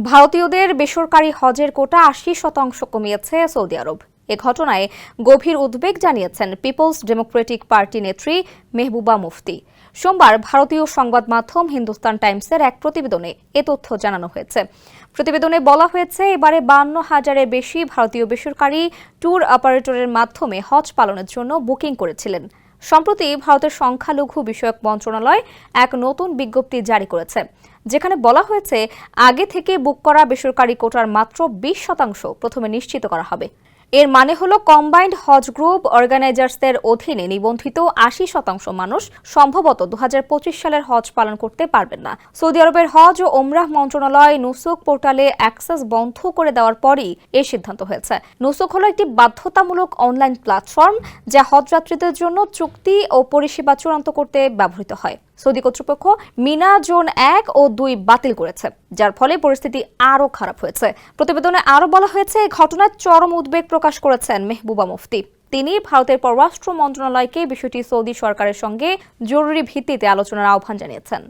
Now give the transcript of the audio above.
ভারতীয়দের বেসরকারি হজের কোটা ৮০% কমিয়েছে সৌদি আরব। এ ঘটনায় গভীর উদ্বেগ জানিয়েছেন পিপলস ডেমোক্রেটিক পার্টি নেত্রী মেহবুবা মুফতি। সোমবার ভারতীয় সংবাদ মাধ্যম হিন্দুস্তান টাইমসের এক প্রতিবেদনে এ তথ্য জানানো হয়েছে। প্রতিবেদনে বলা হয়েছে, এবারে ৫২,০০০-এর বেশি ভারতীয় বেসরকারি ট্যুর অপারেটরের মাধ্যমে হজ পালনের জন্য বুকিং করেছিলেন। সম্প্রতি ভারতের সংখ্যালঘু বিষয়ক মন্ত্রণালয় এক নতুন বিজ্ঞপ্তি জারি করেছে, যেখানে বলা হয়েছে আগে থেকে বুক করা বেসরকারি কোটার মাত্র ২০% প্রথমে নিশ্চিত করা হবে। এর মানে হলো কম্বাইন্ড হজ গ্রুপ অর্গানাইজার্সদের অধীনে নিবন্ধিত ৮০% মানুষ সম্ভবত ২০২৫ সালের হজ পালন করতে পারবেন না। সৌদি আরবের হজ ও ওমরাহ মন্ত্রণালয় নুসুক পোর্টালে অ্যাক্সেস বন্ধ করে দেওয়ার পরই এই সিদ্ধান্ত হয়েছে। নুসুক হলো একটি বাধ্যতামূলক অনলাইন প্ল্যাটফর্ম যা হজযাত্রীদের জন্য চুক্তি ও পরিষেবা চূড়ান্ত করতে ব্যবহৃত হয়। সৌদি কর্তৃপক্ষ মিনা জোন ১ ও ২ বাতিল করেছে, যার ফলে পরিস্থিতি আরও খারাপ হয়েছে। প্রতিবেদনে আরও বলা হয়েছে, এই ঘটনায় চরম উদ্বেগ প্রকাশ করেছেন মেহবুবা মুফতি। তিনি ভারতের পররাষ্ট্র মন্ত্রণালয়কে বিষয়টি সৌদি সরকারের সঙ্গে জরুরি ভিত্তিতে আলোচনার আহ্বান জানিয়েছেন।